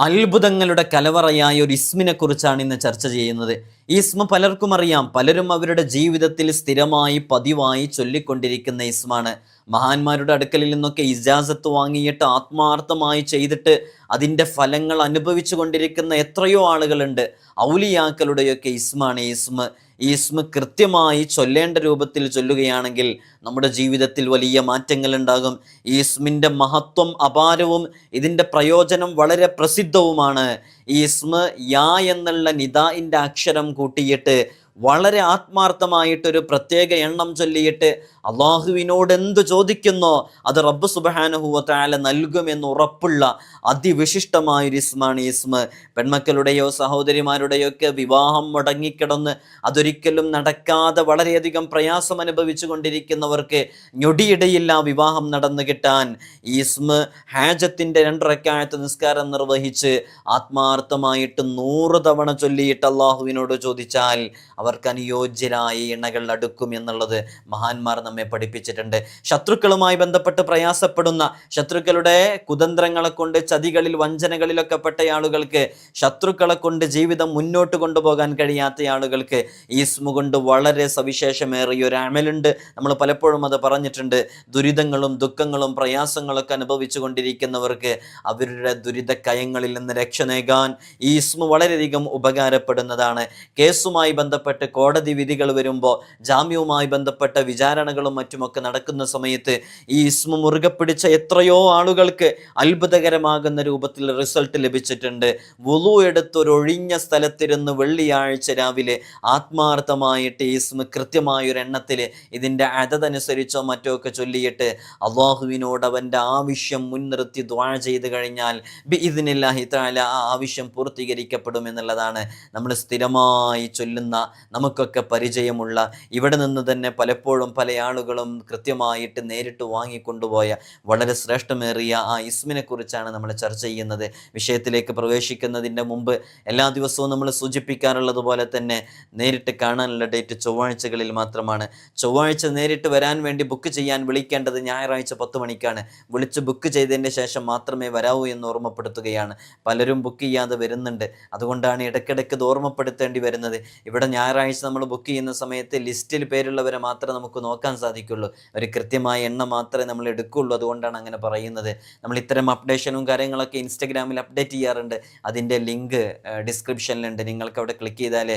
അത്ഭുതങ്ങളുടെ കലവറയായ ഒരു ഇസ്മിനെ കുറിച്ചാണ് ഇന്ന് ചർച്ച ചെയ്യുന്നത്. ഈ ഇസ്മ പലർക്കും അറിയാം, പലരും അവരുടെ ജീവിതത്തിൽ സ്ഥിരമായി പതിവായി ചൊല്ലിക്കൊണ്ടിരിക്കുന്ന ഇസ്മാണ്. മഹാന്മാരുടെ അടുക്കലിൽ നിന്നൊക്കെ ഇജാസത്ത് വാങ്ങിയിട്ട് ആത്മാർത്ഥമായി ചെയ്തിട്ട് അതിൻ്റെ ഫലങ്ങൾ അനുഭവിച്ചു കൊണ്ടിരിക്കുന്ന എത്രയോ ആളുകളുണ്ട്. ഔലിയാക്കളുടെയൊക്കെ ഇസ്മാണ് ഈ ഇസ്മ. ഈ ഇസ്മ കൃത്യമായി ചൊല്ലേണ്ട രൂപത്തിൽ ചൊല്ലുകയാണെങ്കിൽ നമ്മുടെ ജീവിതത്തിൽ വലിയ മാറ്റങ്ങൾ ഉണ്ടാകും. ഈ ഇസ്മിൻ്റെ മഹത്വം അപാരവും ഇതിൻ്റെ പ്രയോജനം വളരെ പ്രസിദ്ധവുമാണ്. ഈ ഇസ്മ യാ എന്നുള്ള നിദാഇൻ്റെ അക്ഷരം കൂട്ടിയിട്ട് വളരെ ആത്മാർത്ഥമായിട്ടൊരു പ്രത്യേക എണ്ണം ചൊല്ലിയിട്ട് അള്ളാഹുവിനോട് എന്ത് ചോദിക്കുന്നോ അത് റബ്ബ് സുബ്ഹാനഹു വ തആല നൽകുമെന്ന് ഉറപ്പുള്ള അതിവിശിഷ്ടമായൊരു ഇസ്മാണ് ഈ ഇസ്മ. പെൺമക്കളുടെയോ സഹോദരിമാരുടെയോ ഒക്കെ വിവാഹം മുടങ്ങിക്കിടന്ന് അതൊരിക്കലും നടക്കാതെ വളരെയധികം പ്രയാസം അനുഭവിച്ചു കൊണ്ടിരിക്കുന്നവർക്ക് ഞൊടിയിടയില്ല വിവാഹം നടന്നു കിട്ടാൻ ഈ ഇസ്മ ഹാജത്തിൻ്റെ 2 റക്അത്ത് നിസ്കാരം നിർവഹിച്ച് ആത്മാർത്ഥമായിട്ട് 100 തവണ ചൊല്ലിയിട്ട് അള്ളാഹുവിനോട് ചോദിച്ചാൽ അവർക്ക് അനുയോജ്യരായ ഇണകൾ അടുക്കും എന്നുള്ളത് മഹാന്മാർ നമ്മെ പഠിപ്പിച്ചിട്ടുണ്ട്. ശത്രുക്കളുമായി ബന്ധപ്പെട്ട് പ്രയാസപ്പെടുന്ന, ശത്രുക്കളുടെ കുതന്ത്രങ്ങളെ കൊണ്ട് ചതികളിൽ വഞ്ചനകളിലൊക്കെ പെട്ട ആളുകൾക്ക്, ശത്രുക്കളെ കൊണ്ട് ജീവിതം മുന്നോട്ട് കൊണ്ടുപോകാൻ കഴിയാത്ത ആളുകൾക്ക് ഈ ഇസ്മ കൊണ്ട് വളരെ സവിശേഷമേറിയ ഒരു അമലുണ്ട്. നമ്മൾ പലപ്പോഴും അത് പറഞ്ഞിട്ടുണ്ട്. ദുരിതങ്ങളും ദുഃഖങ്ങളും പ്രയാസങ്ങളൊക്കെ അനുഭവിച്ചു കൊണ്ടിരിക്കുന്നവർക്ക് അവരുടെ ദുരിതക്കയങ്ങളിൽ നിന്ന് രക്ഷ നേകാൻ ഈ ഇസ്മ വളരെയധികം ഉപകാരപ്പെടുന്നതാണ്. കേസുമായി ബന്ധപ്പെട്ട് കോടതി വിധികൾ വരുമ്പോൾ, ജാമ്യവുമായി ബന്ധപ്പെട്ട വിചാരണകളും മറ്റുമൊക്കെ നടക്കുന്ന സമയത്ത് ഈ ഇസ്മ മുറുകെ പിടിച്ച എത്രയോ ആളുകൾക്ക് അത്ഭുതകരമാകുന്ന രൂപത്തിൽ റിസൾട്ട് ലഭിച്ചിട്ടുണ്ട്. വുളു എടുത്തൊരൊഴിഞ്ഞ സ്ഥലത്തിരുന്ന് വെള്ളിയാഴ്ച രാവിലെ ആത്മാർത്ഥമായിട്ട് ഈ ഇസ്മ കൃത്യമായൊരു എണ്ണത്തിൽ ഇതിൻ്റെ അതനുസരിച്ചോ മറ്റോ ഒക്കെ ചൊല്ലിയിട്ട് അള്ളാഹുവിനോട് അവൻ്റെ ആവശ്യം മുൻനിർത്തി ദുആ ചെയ്ത് കഴിഞ്ഞാൽ ബിഇദ്നില്ലാഹി തആല ആ ആവശ്യം പൂർത്തീകരിക്കപ്പെടുമെന്നുള്ളതാണ് നമ്മൾ സ്ഥിരമായി ചൊല്ലുന്ന, നമുക്കൊക്കെ പരിചയമുള്ള, ഇവിടെ നിന്ന് തന്നെ പലപ്പോഴും പല ആളുകളും കൃത്യമായിട്ട് നേരിട്ട് വാങ്ങിക്കൊണ്ടുപോയ വളരെ ശ്രേഷ്ഠമേറിയ ആ ഇസ്മിനെ കുറിച്ചാണ് നമ്മൾ ചർച്ച ചെയ്യുന്നത്. വിഷയത്തിലേക്ക് പ്രവേശിക്കുന്നതിൻ്റെ മുമ്പ് എല്ലാ ദിവസവും നമ്മൾ സൂചിപ്പിക്കാറുള്ളത് പോലെ തന്നെ നേരിട്ട് കാണാനുള്ള ഡേറ്റ് ചൊവ്വാഴ്ചകളിൽ മാത്രമാണ്. ചൊവ്വാഴ്ച നേരിട്ട് വരാൻ വേണ്ടി ബുക്ക് ചെയ്യാൻ വിളിക്കേണ്ടത് ഞായറാഴ്ച 10 മണിക്കാണ്. വിളിച്ച് ബുക്ക് ചെയ്തതിൻ്റെ ശേഷം മാത്രമേ വരാവൂ എന്ന് ഓർമ്മപ്പെടുത്തുകയാണ്. പലരും ബുക്ക് ചെയ്യാതെ വരുന്നുണ്ട്. അതുകൊണ്ടാണ് ഇടയ്ക്കിടയ്ക്ക് ഇത് ഓർമ്മപ്പെടുത്തേണ്ടി വരുന്നത്. ഇവിടെ ഞായറാഴ്ച നമ്മൾ ബുക്ക് ചെയ്യുന്ന സമയത്ത് ലിസ്റ്റിൽ പേരുള്ളവരെ മാത്രമേ നമുക്ക് നോക്കാൻ സാധിക്കുള്ളൂ. ഒരു കൃത്യമായ എണ്ണം മാത്രമേ നമ്മൾ എടുക്കുകയുള്ളൂ. അതുകൊണ്ടാണ് അങ്ങനെ പറയുന്നത്. നമ്മൾ ഇത്തരം അപ്ഡേഷനും കാര്യങ്ങളൊക്കെ ഇൻസ്റ്റഗ്രാമിൽ അപ്ഡേറ്റ് ചെയ്യാറുണ്ട്. അതിൻ്റെ ലിങ്ക് ഡിസ്ക്രിപ്ഷനിലുണ്ട്. നിങ്ങൾക്ക് അവിടെ ക്ലിക്ക് ചെയ്താൽ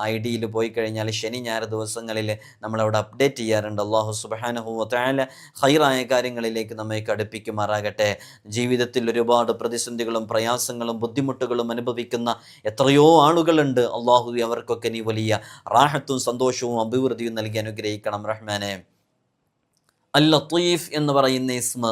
ID-യിൽ പോയി കഴിഞ്ഞാൽ ശനി ഞായർ ദിവസങ്ങളിൽ നമ്മളവിടെ അപ്ഡേറ്റ് ചെയ്യാറുണ്ട്. അല്ലാഹു സുബ്ഹാനഹു വ തആല ഖൈറായ കാര്യങ്ങളിലേക്ക് നമ്മെ അടുപ്പിക്കുമാറാകട്ടെ. ജീവിതത്തിൽ ഒരുപാട് പ്രതിസന്ധികളും പ്രയാസങ്ങളും ബുദ്ധിമുട്ടുകളും അനുഭവിക്കുന്ന എത്രയോ ആളുകളുണ്ട്. അള്ളാഹു അവർക്കൊക്കെ നീ വലിയ റാഹത്തും സന്തോഷവും അഭിവൃദ്ധിയും നൽകി അനുഗ്രഹിക്കണം റഹ്മാനെ. അൽ ലത്തീഫ് എന്ന് പറയുന്ന ഇസ്മ,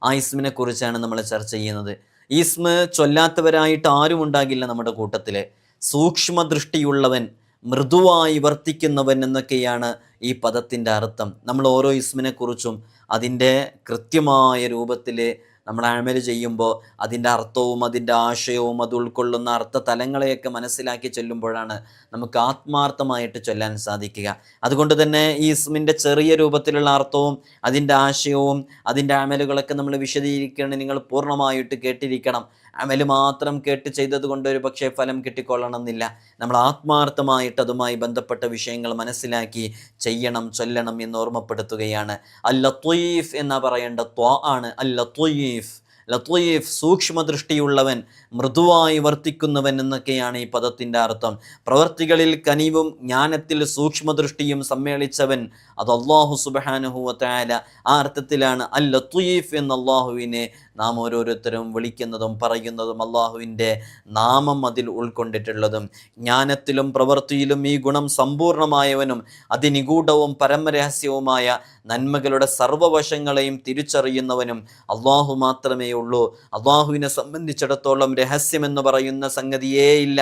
ആ ഇസ്മിനെ കുറിച്ചാണ് നമ്മൾ ചർച്ച ചെയ്യുന്നത്. ഈ ഇസ്മ ചൊല്ലാത്തവരായിട്ട് ആരും ഉണ്ടാകില്ല നമ്മുടെ കൂട്ടത്തിൽ. സൂക്ഷ്മദൃഷ്ടിയുള്ളവൻ, മൃദുവായി വർത്തിക്കുന്നവൻ എന്നൊക്കെയാണ് ഈ പദത്തിൻ്റെ അർത്ഥം. നമ്മൾ ഓരോ ഇസ്മിനെ കുറിച്ചും അതിൻ്റെ കൃത്യമായ രൂപത്തിൽ നമ്മൾ അമൽ ചെയ്യുമ്പോൾ അതിൻ്റെ അർത്ഥവും അതിൻ്റെ ആശയവും അത് ഉൾക്കൊള്ളുന്ന അർത്ഥ തലങ്ങളെയൊക്കെ മനസ്സിലാക്കി ചൊല്ലുമ്പോഴാണ് നമുക്ക് ആത്മാർത്ഥമായിട്ട് ചൊല്ലാൻ സാധിക്കുക. അതുകൊണ്ട് തന്നെ ഈ ഇസ്മിൻ്റെ ചെറിയ രൂപത്തിലുള്ള അർത്ഥവും അതിൻ്റെ ആശയവും അതിൻ്റെ അമലുകളൊക്കെ നമ്മൾ വിശദീകരിക്കുകയാണെങ്കിൽ നിങ്ങൾ പൂർണ്ണമായിട്ട് കേട്ടിരിക്കണം. അമൽ മാത്രം കേട്ട് ചെയ്തത് കൊണ്ട് ഒരു പക്ഷേ ഫലം കിട്ടിക്കൊള്ളണമെന്നില്ല. നമ്മൾ ആത്മാർത്ഥമായിട്ട് അതുമായി ബന്ധപ്പെട്ട വിഷയങ്ങൾ മനസ്സിലാക്കി ചെയ്യണം, ചൊല്ലണം എന്ന് ഓർമ്മപ്പെടുത്തുകയാണ്. അൽ ലത്തീഫ് എന്നാ പറയേണ്ട ത്വാ ആണ്. അൽ ലത്തീഫ്, ലത്തീഫ് സൂക്ഷ്മദൃഷ്ടിയുള്ളവൻ, മൃദുവായി വർത്തിക്കുന്നവൻ എന്നൊക്കെയാണ് ഈ പദത്തിൻ്റെ അർത്ഥം. പ്രവർത്തികളിൽ കനിവും ജ്ഞാനത്തിൽ സൂക്ഷ്മദൃഷ്ടിയും സമ്മേളിച്ചവൻ, അത് അല്ലാഹു സുബ്ഹാനഹു വ തആല. ആ അർത്ഥത്തിലാണ് അൽ ലത്തീഫ് എന്ന അല്ലാഹുവിനെ നാം ഓരോരുത്തരും വിളിക്കുന്നതും പറയുന്നതും, അള്ളാഹുവിൻ്റെ നാമം അതിൽ ഉൾക്കൊണ്ടിട്ടുള്ളതും. ജ്ഞാനത്തിലും പ്രവൃത്തിയിലും ഈ ഗുണം സമ്പൂർണമായവനും അതിനിഗൂഢവും പരമരഹസ്യവുമായ നന്മകളുടെ സർവവശങ്ങളെയും തിരിച്ചറിയുന്നവനും അള്ളാഹു മാത്രമേ ഉള്ളൂ. അള്ളാഹുവിനെ സംബന്ധിച്ചിടത്തോളം രഹസ്യമെന്ന് പറയുന്ന സംഗതിയേ ഇല്ല.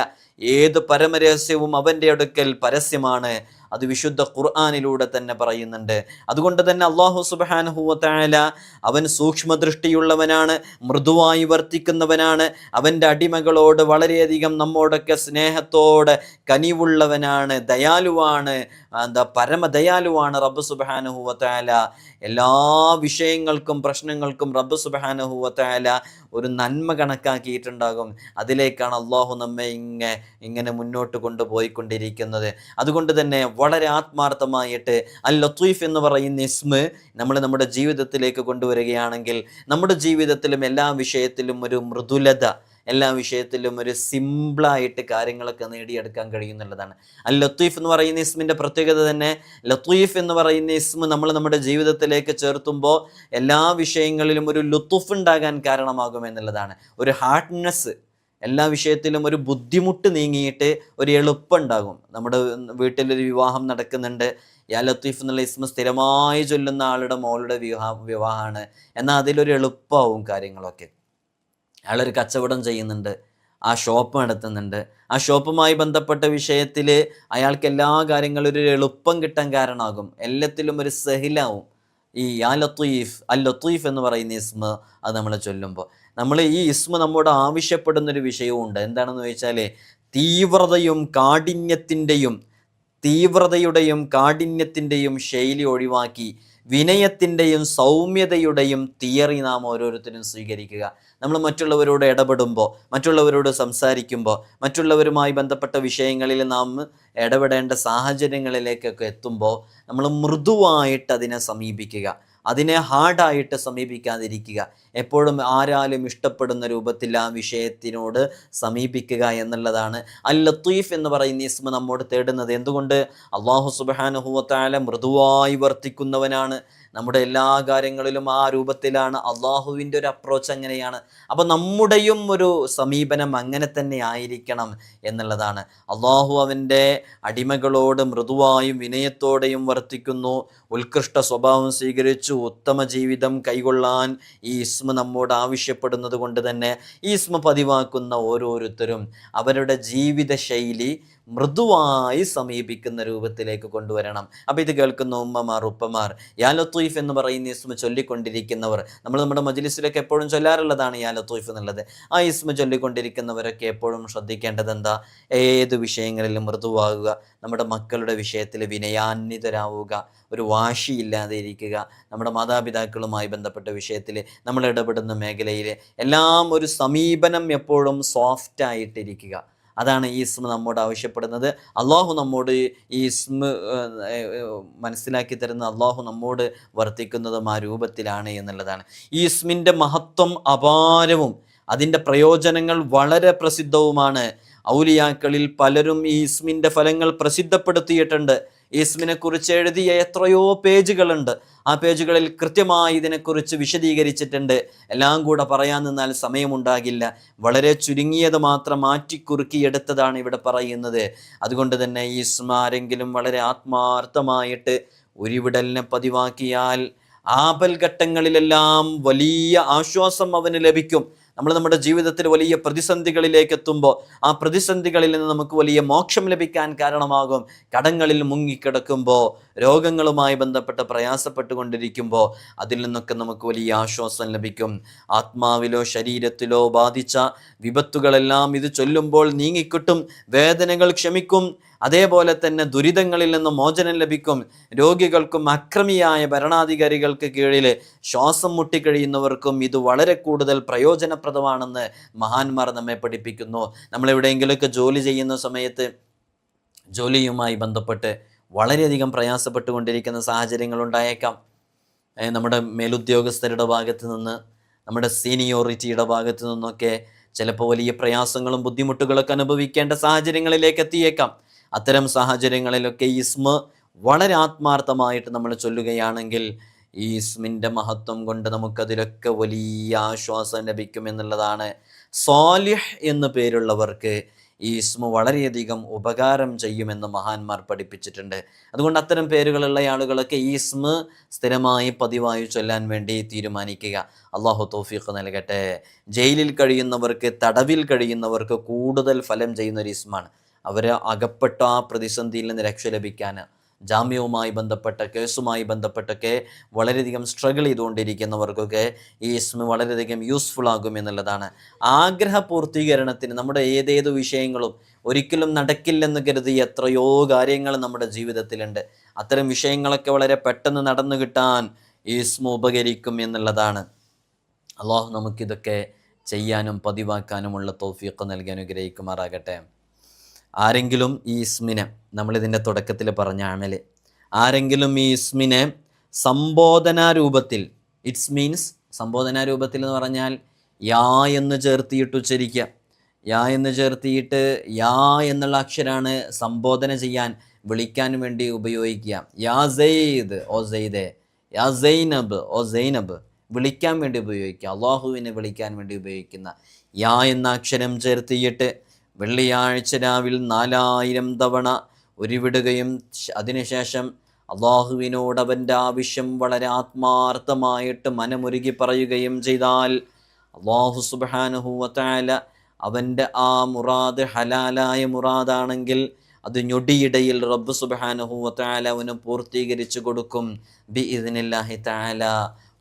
ഏത് പരമരഹസ്യവും അവൻ്റെ അടുക്കൽ പരസ്യമാണ്. അത് വിശുദ്ധ ഖുർആനിലൂടെ തന്നെ പറയുന്നുണ്ട്. അതുകൊണ്ട് തന്നെ അല്ലാഹു സുബ്ഹാനഹു വ തആല അവൻ സൂക്ഷ്മദൃഷ്ടിയുള്ളവനാണ്, മൃദുവായി വർത്തിക്കുന്നവനാണ്. അവൻ്റെ അടിമകളോട് വളരെയധികം നമ്മോടൊക്കെ സ്നേഹത്തോടെ കനിവുള്ളവനാണ്, ദയാലുവാണ്, പരമദയാലുവാണ് റബ്ബ് സുബ്ഹാനഹു വ തആല. എല്ലാ വിഷയങ്ങൾക്കും പ്രശ്നങ്ങൾക്കും റബ്ബ് സുബ്ഹാനഹു വ തആല ഒരു നന്മ കണക്കാക്കിയിട്ടുണ്ടാകും. അതിലേക്കാണ് അള്ളാഹു നമ്മെ ഇങ്ങനെ മുന്നോട്ട് കൊണ്ടുപോയിക്കൊണ്ടിരിക്കുന്നത്. അതുകൊണ്ട് തന്നെ വളരെ ആത്മാർത്ഥമായിട്ട് അൽ ലത്തീഫ് എന്ന് പറയുന്ന ഇസ്മ നമ്മൾ നമ്മുടെ ജീവിതത്തിലേക്ക് കൊണ്ടുവരികയാണെങ്കിൽ നമ്മുടെ ജീവിതത്തിലും എല്ലാ വിഷയത്തിലും ഒരു മൃദുലത, എല്ലാ വിഷയത്തിലും ഒരു സിമ്പിളായിട്ട് കാര്യങ്ങളൊക്കെ നേടിയെടുക്കാൻ കഴിയുന്നുള്ളതാണ്. അൽ ലത്തീഫ് എന്ന് പറയുന്ന ഇസ്മിൻ്റെ പ്രത്യേകത തന്നെ, ലത്തീഫ് എന്ന് പറയുന്ന ഇസ്മ നമ്മൾ നമ്മുടെ ജീവിതത്തിലേക്ക് ചേർത്തുമ്പോൾ എല്ലാ വിഷയങ്ങളിലും ഒരു ലുത്തുഫ് ഉണ്ടാകാൻ കാരണമാകും എന്നുള്ളതാണ്. ഒരു ഹാർഡ്നെസ്, എല്ലാ വിഷയത്തിലും ഒരു ബുദ്ധിമുട്ട് നീങ്ങിയിട്ട് ഒരു എളുപ്പമുണ്ടാകും. നമ്മുടെ വീട്ടിലൊരു വിവാഹം നടക്കുന്നുണ്ട്, യാ ലത്തീഫ് എന്നുള്ള ഇസ്മ സ്ഥിരമായി ചൊല്ലുന്ന ആളുടെ മോളുടെ വിവാഹമാണ്, എന്നാൽ അതിലൊരു എളുപ്പമാവും കാര്യങ്ങളൊക്കെ. അയാളൊരു കച്ചവടം ചെയ്യുന്നുണ്ട്, ആ ഷോപ്പ് നടത്തുന്നുണ്ട്, ആ ഷോപ്പുമായി ബന്ധപ്പെട്ട വിഷയത്തിൽ അയാൾക്ക് എല്ലാ കാര്യങ്ങളും ഒരു എളുപ്പം കിട്ടാൻ കാരണമാകും, എല്ലാത്തിലും ഒരു സഹിലാവും. ഈ യാ ലത്തീഫ്, അൽ ലത്തീഫ് എന്ന് പറയുന്ന ഇസ്മ അത് നമ്മൾ ചൊല്ലുമ്പോൾ നമ്മൾ ഈ ഇസ്മ നമ്മോട് ആവശ്യപ്പെടുന്നൊരു വിഷയവുമുണ്ട്. എന്താണെന്ന് ചോദിച്ചാൽ തീവ്രതയുടെയും കാഠിന്യത്തിൻ്റെയും ശൈലി ഒഴിവാക്കി വിനയത്തിൻ്റെയും സൗമ്യതയുടെയും തിയറി നാം ഓരോരുത്തരും സ്വീകരിക്കുക. നമ്മൾ മറ്റുള്ളവരോട് ഇടപെടുമ്പോൾ, മറ്റുള്ളവരോട് സംസാരിക്കുമ്പോൾ, മറ്റുള്ളവരുമായി ബന്ധപ്പെട്ട വിഷയങ്ങളിൽ നാം ഇടപെടേണ്ട സാഹചര്യങ്ങളിലേക്കൊക്കെ എത്തുമ്പോൾ നമ്മൾ മൃദുവായിട്ട് അതിനെ സമീപിക്കുക, അതിനെ ഹാർഡായിട്ട് സമീപിക്കാതിരിക്കുക. എപ്പോഴും ആരാലും ഇഷ്ടപ്പെടുന്ന രൂപത്തിൽ ആ വിഷയത്തിനോട് സമീപിക്കുക എന്നുള്ളതാണ് അൽ ലത്തീഫ് എന്ന് പറയുന്ന ഇസ്മ നമ്മോട് തേടുന്നത്. എന്തുകൊണ്ട്? അല്ലാഹു സുബ്ഹാനഹു വ തആല മൃദുവായി വർത്തിക്കുന്നവനാണ്. നമ്മുടെ എല്ലാ കാര്യങ്ങളിലും ആ രൂപത്തിലാണ്. അള്ളാഹുവിൻ്റെ ഒരു അപ്രോച്ച് അങ്ങനെയാണ്. അപ്പോൾ നമ്മുടെയും ഒരു സമീപനം അങ്ങനെ തന്നെ ആയിരിക്കണം എന്നുള്ളതാണ്. അള്ളാഹു അവൻ്റെ അടിമകളോട് മൃദുവായും വിനയത്തോടെയും വർത്തിക്കുന്നു. ഉത്കൃഷ്ട സ്വഭാവം സ്വീകരിച്ചു ഉത്തമ ജീവിതം കൈകൊള്ളാൻ ഈ ഇസ്മ നമ്മോട് ആവശ്യപ്പെടുന്നത് കൊണ്ട് തന്നെ ഈ ഇസ്മ പതിവാക്കുന്ന ഓരോരുത്തരും അവരുടെ ജീവിത ശൈലി മൃദുവായി സമീപിക്കുന്ന രൂപത്തിലേക്ക് കൊണ്ടുവരണം. അപ്പോൾ ഇത് കേൾക്കുന്ന ഉമ്മമാർ, ഉപ്പമാർ, യാ ലത്തീഫ് എന്ന് പറയുന്ന ഇസ്മ ചൊല്ലിക്കൊണ്ടിരിക്കുന്നവർ, നമ്മൾ നമ്മുടെ മജ്ലിസിലൊക്കെ എപ്പോഴും ചൊല്ലാറുള്ളതാണ് യാ ലത്തീഫ് എന്നുള്ളത്. ആ ഇസ്മ ചൊല്ലിക്കൊണ്ടിരിക്കുന്നവരൊക്കെ എപ്പോഴും ശ്രദ്ധിക്കേണ്ടത് എന്താ? ഏത് വിഷയങ്ങളിലും മൃദുവാകുക, നമ്മുടെ മക്കളുടെ വിഷയത്തിൽ വിനയാന്വിതരാവുക, ഒരു വാശിയില്ലാതെ ഇരിക്കുക, നമ്മുടെ മാതാപിതാക്കളുമായി ബന്ധപ്പെട്ട വിഷയത്തിൽ നമ്മൾ ഇടപെടുന്ന മേഖലയിൽ എല്ലാം ഒരു സമീപനം എപ്പോഴും സോഫ്റ്റായിട്ടിരിക്കുക. അതാണ് ഈ ഇസ്മ നമ്മോട് ആവശ്യപ്പെടുന്നത്. അള്ളാഹു നമ്മോട് ഈ ഇസ്മ മനസ്സിലാക്കി തരുന്ന, അള്ളാഹു നമ്മോട് വർത്തിക്കുന്നതും ആ രൂപത്തിലാണ് എന്നുള്ളതാണ്. ഈ ഇസ്മിൻ്റെ മഹത്വം അപാരവും അതിൻ്റെ പ്രയോജനങ്ങൾ വളരെ പ്രസിദ്ധവുമാണ്. ഔലിയാക്കളിൽ പലരും ഈ ഇസ്മിൻ്റെ ഫലങ്ങൾ പ്രസിദ്ധപ്പെടുത്തിയിട്ടുണ്ട്. ഈ ഇസ്മിനെ കുറിച്ച് എഴുതിയ എത്രയോ പേജുകളുണ്ട്. ആ പേജുകളിൽ കൃത്യമായി ഇതിനെക്കുറിച്ച് വിശദീകരിച്ചിട്ടുണ്ട്. എല്ലാം കൂടെ പറയാൻ നിന്നാൽ സമയമുണ്ടാകില്ല. വളരെ ചുരുങ്ങിയത് മാത്രം മാറ്റിക്കുറുക്കിയെടുത്തതാണ് ഇവിടെ പറയുന്നത്. അതുകൊണ്ട് തന്നെ ഈ ഇസ്മ ആരെങ്കിലും വളരെ ആത്മാർത്ഥമായിട്ട് ഉരുവിടലിനെ പതിവാക്കിയാൽ ആപൽഘട്ടങ്ങളിലെല്ലാം വലിയ ആശ്വാസം അവന് ലഭിക്കും. നമ്മൾ നമ്മുടെ ജീവിതത്തിൽ വലിയ പ്രതിസന്ധികളിലേക്ക് എത്തുമ്പോൾ ആ പ്രതിസന്ധികളിൽ നിന്ന് നമുക്ക് വലിയ മോക്ഷം ലഭിക്കാൻ കാരണമാകും. കടങ്ങളിൽ മുങ്ങിക്കിടക്കുമ്പോൾ, രോഗങ്ങളുമായി ബന്ധപ്പെട്ട് പ്രയാസപ്പെട്ടുകൊണ്ടിരിക്കുമ്പോൾ അതിൽ നിന്നൊക്കെ നമുക്ക് വലിയ ആശ്വാസം ലഭിക്കും. ആത്മാവിലോ ശരീരത്തിലോ ബാധിച്ച വിപത്തുകളെല്ലാം ഇത് ചൊല്ലുമ്പോൾ നീങ്ങിക്കിട്ടും. വേദനകൾ ക്ഷമിക്കും. അതേപോലെ തന്നെ ദുരിതങ്ങളിൽ നിന്ന് മോചനം ലഭിക്കും. രോഗികൾക്കും അക്രമിയായ ഭരണാധികാരികൾക്ക് കീഴിൽ ശ്വാസം മുട്ടിക്കഴിയുന്നവർക്കും ഇത് വളരെ കൂടുതൽ പ്രയോജനപ്രദമാണെന്ന് മഹാന്മാർ നമ്മെ പഠിപ്പിക്കുന്നു. നമ്മളെവിടെയെങ്കിലുമൊക്കെ ജോലി ചെയ്യുന്ന സമയത്ത് ജോലിയുമായി ബന്ധപ്പെട്ട് വളരെയധികം പ്രയാസപ്പെട്ടുകൊണ്ടിരിക്കുന്ന സാഹചര്യങ്ങൾ ഉണ്ടായേക്കാം. നമ്മുടെ മേലുദ്യോഗസ്ഥരുടെ ഭാഗത്ത് നിന്ന്, നമ്മുടെ സീനിയോറിറ്റിയുടെ ഭാഗത്ത് നിന്നൊക്കെ ചിലപ്പോൾ വലിയ പ്രയാസങ്ങളും ബുദ്ധിമുട്ടുകളൊക്കെ അനുഭവിക്കേണ്ട സാഹചര്യങ്ങളിലേക്ക് എത്തിയേക്കാം. അത്തരം സാഹചര്യങ്ങളിലൊക്കെ ഈ ഇസ്മ വളരെ ആത്മാർത്ഥമായിട്ട് നമ്മൾ ചൊല്ലുകയാണെങ്കിൽ ഈ ഇസ്മിൻ്റെ മഹത്വം കൊണ്ട് നമുക്കതിലൊക്കെ വലിയ ആശ്വാസം ലഭിക്കുമെന്നുള്ളതാണ്. സ്വാലിഹ് എന്ന് പേരുള്ളവർക്ക് ഈ ഇസ്മ വളരെയധികം ഉപകാരം ചെയ്യുമെന്ന് മഹാന്മാർ പഠിപ്പിച്ചിട്ടുണ്ട്. അതുകൊണ്ട് അത്തരം പേരുകളുള്ള ആളുകളൊക്കെ ഈ ഇസ്മ സ്ഥിരമായി പതിവായി ചൊല്ലാൻ വേണ്ടി തീരുമാനിക്കുക. അള്ളാഹു തൗഫീഖ് നൽകട്ടെ. ജയിലിൽ കഴിയുന്നവർക്ക്, തടവിൽ കഴിയുന്നവർക്ക് കൂടുതൽ ഫലം ചെയ്യുന്നൊരു ഇസ്മാണ്. അവരെ അകപ്പെട്ട ആ പ്രതിസന്ധിയിൽ നിന്ന് രക്ഷ ലഭിക്കാൻ, ജാമ്യവുമായി ബന്ധപ്പെട്ട കേസുമായി ബന്ധപ്പെട്ടൊക്കെ വളരെയധികം സ്ട്രഗിൾ ചെയ്തുകൊണ്ടിരിക്കുന്നവർക്കൊക്കെ ഈ ഇസ്മ വളരെയധികം യൂസ്ഫുൾ ആകും എന്നുള്ളതാണ്. ആഗ്രഹ പൂർത്തീകരണത്തിന് നമ്മുടെ ഏതേതു വിഷയങ്ങളും ഒരിക്കലും നടക്കില്ലെന്ന് കരുതി എത്രയോ കാര്യങ്ങൾ നമ്മുടെ ജീവിതത്തിലുണ്ട്. അത്തരം വിഷയങ്ങളൊക്കെ വളരെ പെട്ടെന്ന് നടന്നു കിട്ടാൻ ഈ ഇസ്മ ഉപകരിക്കും എന്നുള്ളതാണ്. അള്ളാഹു നമുക്കിതൊക്കെ ചെയ്യാനും പതിവാക്കാനുമുള്ള തൗഫീഖ് നൽകി അനുഗ്രഹിക്കുമാറാകട്ടെ. ആരെങ്കിലും ഈ ഇസ്മിനെ, നമ്മളിതിൻ്റെ തുടക്കത്തിൽ പറഞ്ഞ അമല്, ആരെങ്കിലും ഈ ഇസ്മിനെ സംബോധനാ രൂപത്തിൽ, ഇറ്റ്സ് മീൻസ് സംബോധനാ രൂപത്തിൽ എന്ന് പറഞ്ഞാൽ യാ എന്ന് ചേർത്തിയിട്ട് ഉച്ചരിക്കുക. യാ എന്ന് ചേർത്തിയിട്ട് യാ എന്നുള്ള അക്ഷരാണ് സംബോധന ചെയ്യാൻ, വിളിക്കാൻ വേണ്ടി ഉപയോഗിക്കുക. യാ സെയ്ദ് ഓ സെയ്ദേ, യാ സൈനബ് ഓ സൈനബ്, വിളിക്കാൻ വേണ്ടി ഉപയോഗിക്കുക. അള്ളാഹുവിനെ വിളിക്കാൻ വേണ്ടി ഉപയോഗിക്കുന്ന യാ എന്ന അക്ഷരം ചേർത്തിയിട്ട് വെള്ളിയാഴ്ച രാവിൽ 4000 തവണ ഉരുവിടുകയും അതിനുശേഷം അള്ളാഹുവിനോട് അവൻ്റെ ആവശ്യം വളരെ ആത്മാർത്ഥമായിട്ട് മനമുരുകി പറയുകയും ചെയ്താൽ അള്ളാഹു സുബ്ഹാനഹു വ തആല അവൻ്റെ ആ മുറാദ് ഹലാലായ മുറാദാണെങ്കിൽ അത് ഞൊടിയിടയിൽ റബ്ബ് സുബ്ഹാനഹു വ തആല അവന് പൂർത്തീകരിച്ചു കൊടുക്കും ബിഇദ്നില്ലാഹി തആല.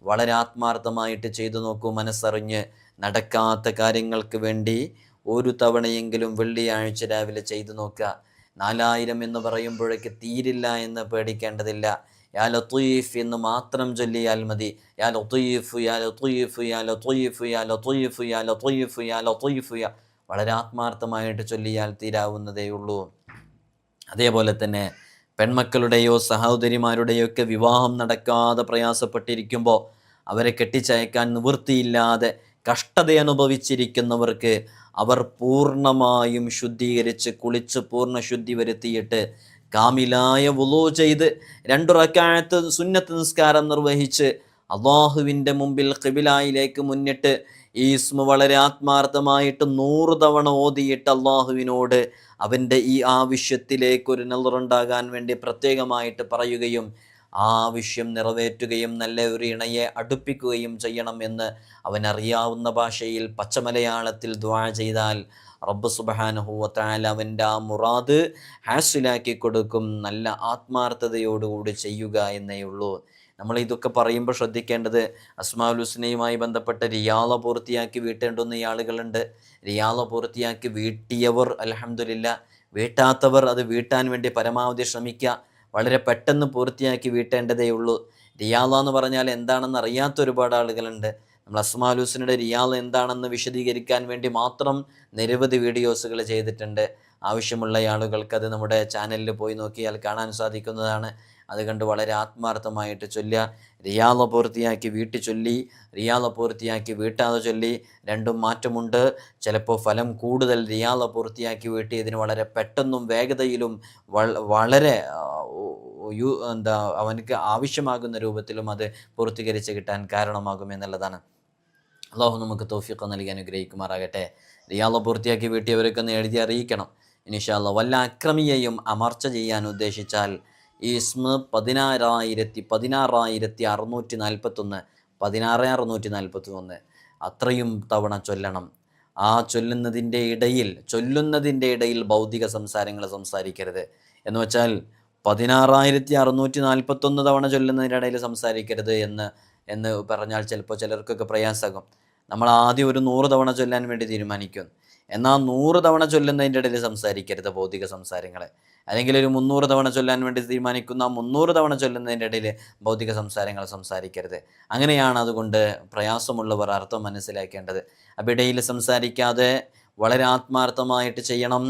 വളരെ ആത്മാർത്ഥമായിട്ട് ചെയ്തു നോക്കൂ. മനസ്സറിഞ്ഞ് നടക്കാത്ത കാര്യങ്ങൾക്ക് വേണ്ടി ഒരു തവണയെങ്കിലും വെള്ളിയാഴ്ച രാവിലെ ചെയ്തു നോക്കുക. 4000 എന്ന് പറയുമ്പോഴേക്ക് തീരില്ല എന്ന് പേടിക്കേണ്ടതില്ല. യാ ലത്തീഫ് എന്ന് മാത്രം ചൊല്ലിയാൽ മതി. യാ ലത്തീഫ് യാ ലത്തീഫ് യാ ലത്തീഫ് യാ ലത്തീഫ് യാ ലത്തീഫ് യാ ലത്തീഫ് യാ, വളരെ ആത്മാർത്ഥമായിട്ട് ചൊല്ലിയാൽ തീരാവുന്നതേയുള്ളൂ. അതേപോലെ തന്നെ പെൺമക്കളുടെയോ സഹോദരിമാരുടെയോ ഒക്കെ വിവാഹം നടക്കാതെ പ്രയാസപ്പെട്ടിരിക്കുമ്പോൾ, അവരെ കെട്ടിച്ചയക്കാൻ നിവൃത്തിയില്ലാതെ കഷ്ടത അനുഭവിച്ചിരിക്കുന്നവർക്ക് അവർ പൂർണ്ണമായും ശുദ്ധീകരിച്ച് കുളിച്ച് പൂർണ്ണ ശുദ്ധി വരുത്തിയിട്ട് കാമിലായ വുളൂ ചെയ്ത് 2 റക്അത്ത് സുന്നത്ത് നിസ്കാരം നിർവഹിച്ച് അള്ളാഹുവിൻ്റെ മുമ്പിൽ ഖിബിലയിലേക്ക് മുന്നിട്ട് ഈ ഇസ്മ വളരെ ആത്മാർത്ഥമായിട്ട് 100 തവണ ഓതിയിട്ട് അള്ളാഹുവിനോട് അവൻ്റെ ഈ ആവശ്യത്തിലേക്ക് ഒരു നളറുണ്ടാകാൻ വേണ്ടി പ്രത്യേകമായിട്ട് പറയുകയും ആ ആവശ്യം നിറവേറ്റുകയും നല്ല ഒരു ഇണയെ അടുപ്പിക്കുകയും ചെയ്യണം എന്ന് അവനറിയാവുന്ന ഭാഷയിൽ പച്ചമലയാളത്തിൽ ദുആ ചെയ്താൽ റബ്ബ് സുബ്ഹാനഹു വ തആല അവൻ്റെ ആ മുറാദ് ഹാസിലാക്കി കൊടുക്കും. നല്ല ആത്മാർത്ഥതയോടുകൂടി ചെയ്യുക എന്നേ ഉള്ളൂ. നമ്മൾ ഇതൊക്കെ പറയുമ്പോൾ ശ്രദ്ധിക്കേണ്ടത്, അസ്മാഉൽ ഹുസ്നയുമായി ബന്ധപ്പെട്ട റിയാള പൂർത്തിയാക്കി വീട്ടേണ്ടുന്ന ആളുകളുണ്ട്. റിയാള പൂർത്തിയാക്കി വീട്ടിയവർ അൽഹംദുലില്ലാ, വീട്ടാത്തവർ അത് വീട്ടാൻ വേണ്ടി പരമാവധി ശ്രമിക്കുക. വളരെ പെട്ടെന്ന് പൂർത്തിയാക്കി വീട്ടേണ്ടതേ ഉള്ളൂ. റിയാള എന്ന് പറഞ്ഞാൽ എന്താണെന്ന് അറിയാത്ത ഒരുപാട് ആളുകളുണ്ട്. നമ്മൾ അസ്മാഉൽ ഹുസ്നയുടെ റിയാള എന്താണെന്ന് വിശദീകരിക്കാൻ വേണ്ടി മാത്രം നിരവധി വീഡിയോസുകൾ ചെയ്തിട്ടുണ്ട്. ആവശ്യമുള്ള ആളുകൾക്ക് അത് നമ്മുടെ ചാനലിൽ പോയി നോക്കിയാൽ കാണാൻ സാധിക്കുന്നതാണ്. അതുകൊണ്ട് വളരെ ആത്മാർത്ഥമായിട്ട് ചൊല്ലുക. റിയാള പൂർത്തിയാക്കി വീട്ടി ചൊല്ലി, റിയാള പൂർത്തിയാക്കി വീട്ടാതെ ചൊല്ലി, രണ്ടും മാറ്റമുണ്ട്. ചിലപ്പോൾ ഫലം കൂടുതൽ റിയാള പൂർത്തിയാക്കി വീട്ടിയതിന് വളരെ പെട്ടെന്നും വേഗതയിലും വളരെ അവനക്ക് ആവശ്യമാകുന്ന രൂപത്തിലും അത് പൂർത്തീകരിച്ച് കിട്ടാൻ കാരണമാകും എന്നുള്ളതാണ്. അള്ളാഹു നമുക്ക് തൗഫീഖ് നൽകി അനുഗ്രഹിക്കുമാറാകട്ടെ. റിയാള പൂർത്തിയാക്കി വീട്ടിയവരൊക്കെ എഴുതി അറിയിക്കണം ഇൻഷാ അല്ലാഹ്. വല്ല അക്രമിയെയും അമർച്ച ചെയ്യാൻ ഉദ്ദേശിച്ചാൽ ഈ ഇസ്മ 16,641 അത്രയും തവണ ചൊല്ലണം. ആ ചൊല്ലുന്നതിൻ്റെ ഇടയിൽ ഭൗതിക സംസാരങ്ങൾ സംസാരിക്കരുത്. എന്ന് വെച്ചാൽ 16,641 തവണ ചൊല്ലുന്നതിൻ്റെ ഇടയിൽ സംസാരിക്കരുത് എന്ന് പറഞ്ഞാൽ ചിലപ്പോൾ ചിലർക്കൊക്കെ പ്രയാസമാകും. നമ്മൾ ആദ്യം ഒരു 100 തവണ ചൊല്ലാൻ വേണ്ടി തീരുമാനിക്കും. എന്നാൽ 100 തവണ ചൊല്ലുന്നതിൻ്റെ ഇടയിൽ സംസാരിക്കരുത് ഭൗതിക സംസാരങ്ങൾ. അല്ലെങ്കിൽ ഒരു 300 തവണ ചൊല്ലാൻ വേണ്ടി തീരുമാനിക്കുന്ന 300 തവണ ചൊല്ലുന്നതിൻ്റെ ഇടയിൽ ഭൗതിക സംസാരങ്ങൾ സംസാരിക്കരുത്. അങ്ങനെയാണ് അതുകൊണ്ട് പ്രയാസമുള്ളവർ അർത്ഥം മനസ്സിലാക്കേണ്ടത്. അപ്പോൾ ഇടയിൽ സംസാരിക്കാതെ വളരെ ആത്മാർത്ഥമായിട്ട് ചെയ്യണം.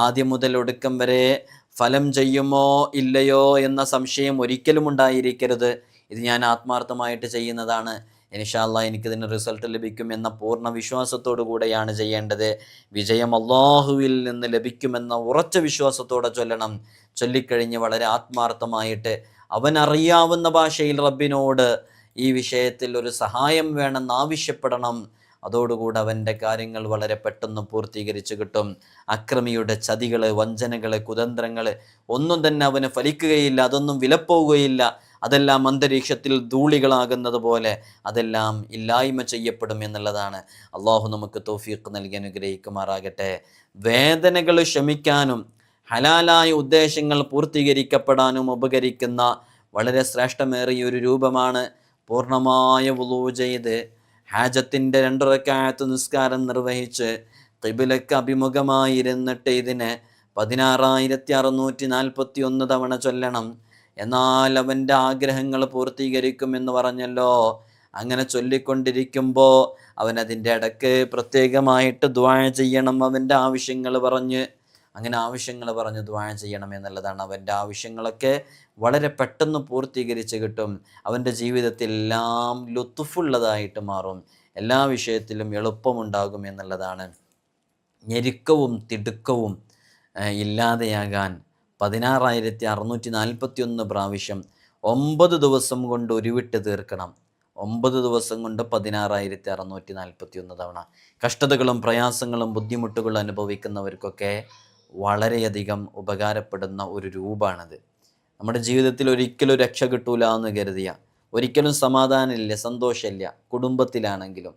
ആദ്യം മുതൽ ഒടുക്കം വരെ ഫലം ചെയ്യുമോ ഇല്ലയോ എന്ന സംശയം ഒരിക്കലും ഉണ്ടായിരിക്കരുത്. ഇത് ഞാൻ ആത്മാർത്ഥമായിട്ട് ചെയ്യുന്നതാണ്, ഇൻഷാ അല്ലാഹ് എനിക്കിതിന് റിസൾട്ട് ലഭിക്കും എന്ന പൂർണ്ണ വിശ്വാസത്തോടു കൂടെയാണ് ചെയ്യേണ്ടത്. വിജയം അള്ളാഹുവിൽ നിന്ന് ലഭിക്കുമെന്ന ഉറച്ച വിശ്വാസത്തോടെ ചൊല്ലണം. ചൊല്ലിക്കഴിഞ്ഞ് വളരെ ആത്മാർത്ഥമായിട്ട് അവനറിയാവുന്ന ഭാഷയിൽ റബ്ബിനോട് ഈ വിഷയത്തിൽ ഒരു സഹായം വേണമെന്ന് ആവശ്യപ്പെടണം. അതോടുകൂടി അവൻ്റെ കാര്യങ്ങൾ വളരെ പെട്ടെന്ന് പൂർത്തീകരിച്ച് കിട്ടും. അക്രമിയുടെ ചതികൾ, വഞ്ചനകൾ, കുതന്ത്രങ്ങൾ ഒന്നും തന്നെ അവന് ഫലിക്കുകയില്ല, അതൊന്നും വിലപ്പോവുകയില്ല. അതെല്ലാം അന്തരീക്ഷത്തിൽ ധൂളികളാകുന്നത് പോലെ അതെല്ലാം ഇല്ലായ്മ ചെയ്യപ്പെടും എന്നുള്ളതാണ്. അള്ളാഹു നമുക്ക് തൗഫീഖ് നൽകി അനുഗ്രഹിക്കുമാറാകട്ടെ. വേദനകൾ ശമിക്കാനും ഹലാലായ ഉദ്ദേശങ്ങൾ പൂർത്തീകരിക്കപ്പെടാനും ഉപകരിക്കുന്ന വളരെ ശ്രേഷ്ഠമേറിയ ഒരു രൂപമാണ് പൂർണ്ണമായ വുളൂ ചെയ്ത് ഹാജത്തിൻ്റെ 2 റക്അത്ത് നിസ്കാരം നിർവഹിച്ച് ഖിബിലക്ക് അഭിമുഖമായിരുന്നിട്ട് ഇതിനെ 16,641 തവണ ചൊല്ലണം. എന്നാൽ അവൻ്റെ ആഗ്രഹങ്ങൾ പൂർത്തീകരിക്കുമെന്ന് പറഞ്ഞല്ലോ. അങ്ങനെ ചൊല്ലിക്കൊണ്ടിരിക്കുമ്പോൾ അവനതിൻ്റെ ഇടയ്ക്ക് പ്രത്യേകമായിട്ട് ദുആ ചെയ്യണം. അവൻ്റെ ആവശ്യങ്ങൾ പറഞ്ഞ് അങ്ങനെ ആവശ്യങ്ങൾ പറഞ്ഞ് ദുആ ചെയ്യണം എന്നുള്ളതാണ്. അവൻ്റെ ആവശ്യങ്ങളൊക്കെ വളരെ പെട്ടെന്ന് പൂർത്തീകരിച്ച് കിട്ടും. അവൻ്റെ ജീവിതത്തിൽ എല്ലാം ലുത്ഫുള്ളതായിട്ട് മാറും. എല്ലാ വിഷയത്തിലും എളുപ്പമുണ്ടാകും എന്നുള്ളതാണ്. ഞെരുക്കവും തിടുക്കവും ഇല്ലാതെയാകാൻ 16,641 പ്രാവശ്യം 9 ദിവസം കൊണ്ട് ഉരുവിട്ട് തീർക്കണം. 9 ദിവസം കൊണ്ട് 16,641 തവണ. കഷ്ടതകളും പ്രയാസങ്ങളും ബുദ്ധിമുട്ടുകളും അനുഭവിക്കുന്നവർക്കൊക്കെ വളരെയധികം ഉപകാരപ്പെടുന്ന ഒരു രൂപമാണിത്. നമ്മുടെ ജീവിതത്തിൽ ഒരിക്കലും രക്ഷ കിട്ടൂല എന്ന് കരുതിയ, ഒരിക്കലും സമാധാനമില്ല, സന്തോഷമില്ല, കുടുംബത്തിലാണെങ്കിലും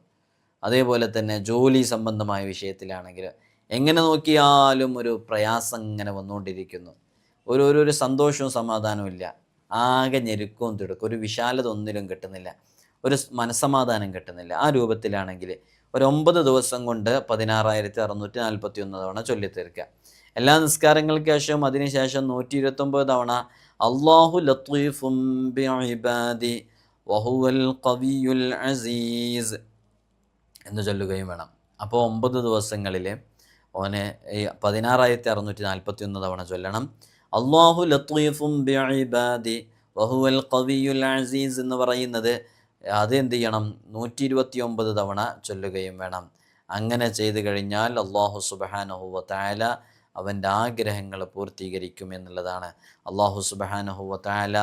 അതേപോലെ തന്നെ ജോലി സംബന്ധമായ വിഷയത്തിലാണെങ്കിലും എങ്ങനെ നോക്കിയാലും ഒരു പ്രയാസം ഇങ്ങനെ വന്നുകൊണ്ടിരിക്കുന്നു. ഒരു സന്തോഷവും സമാധാനവും ഇല്ല. ആകെ ഞെരുക്കവും തിടുക്കും, ഒരു വിശാലത ഒന്നിലും കിട്ടുന്നില്ല, ഒരു മനസ്സമാധാനം കിട്ടുന്നില്ല. ആ രൂപത്തിലാണെങ്കിൽ ഒരു 9 ദിവസം കൊണ്ട് 16,641 തവണ ചൊല്ലിത്തീർക്കുക. എല്ലാ നിസ്കാരങ്ങൾക്ക് ശേഷവും അതിനുശേഷം 129 തവണ അല്ലാഹു ലത്തീഫും ബിഇബാദി വഹുവൽ ഖവിയുൽ അസീസ് എന്ന് ചൊല്ലുകയും വേണം. അപ്പോൾ 9 ദിവസങ്ങളിൽ ഓനെ 16,641 തവണ ചൊല്ലണം. അല്ലാഹു ലത്തീഫും ബിഇബാദി വഹുവൽ ഖവിയുൽ അസീസ് എന്ന് പറയുന്നത് അത് എന്ത് ചെയ്യണം? 129 തവണ ചൊല്ലുകയും വേണം. അങ്ങനെ ചെയ്തു കഴിഞ്ഞാൽ അല്ലാഹു സുബ്ഹാനഹു വ തആല അവൻ്റെ ആഗ്രഹങ്ങൾ പൂർത്തീകരിക്കും എന്നുള്ളതാണ്. അല്ലാഹു സുബ്ഹാനഹു വ തആല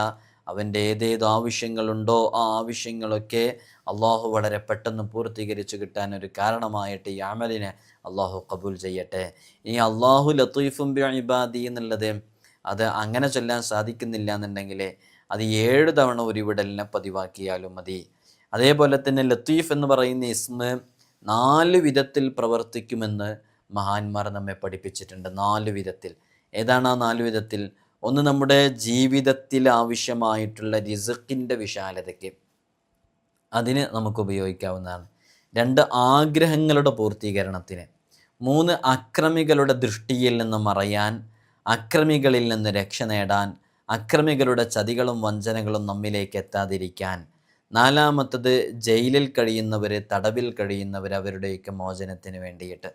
അവൻ്റെ ഏതേത് ആവശ്യങ്ങളുണ്ടോ ആ ആവശ്യങ്ങളൊക്കെ അള്ളാഹു വളരെ പെട്ടെന്ന് പൂർത്തീകരിച്ച് കിട്ടാൻ ഒരു കാരണമായിട്ട് ഈ അമലിനെ അള്ളാഹു കബൂൽ ചെയ്യട്ടെ. ഈ അള്ളാഹു ലത്തീഫും ബിഇബാദി എന്നുള്ളത് അത് അങ്ങനെ ചൊല്ലാൻ സാധിക്കുന്നില്ല എന്നുണ്ടെങ്കിൽ അത് 7 തവണ ഒരു വിടലിനെ പതിവാക്കിയാലും മതി. അതേപോലെ തന്നെ ലത്തീഫ് എന്ന് പറയുന്ന ഇസ്മ 4 വിധത്തിൽ പ്രവർത്തിക്കുമെന്ന് മഹാന്മാർ നമ്മെ പഠിപ്പിച്ചിട്ടുണ്ട്. 4 വിധത്തിൽ. ഏതാണ് ആ 4 വിധത്തിൽ? ഒന്ന്, നമ്മുടെ ജീവിതത്തിൽ ആവശ്യമായിട്ടുള്ള റിസ്ക്കിൻ്റെ വിശാലതയ്ക്ക് അതിന് നമുക്ക് ഉപയോഗിക്കാവുന്നതാണ്. 2, ആഗ്രഹങ്ങളുടെ പൂർത്തീകരണത്തിന്. 3, അക്രമികളുടെ ദൃഷ്ടിയിൽ നിന്ന് മറയാൻ, അക്രമികളിൽ നിന്ന് രക്ഷ നേടാൻ, അക്രമികളുടെ ചതികളും വഞ്ചനകളും നമ്മിലേക്ക് എത്താതിരിക്കാൻ. 4, ജയിലിൽ കഴിയുന്നവർ, തടവിൽ കഴിയുന്നവർ, അവരുടെയൊക്കെ മോചനത്തിന് വേണ്ടിയിട്ട്.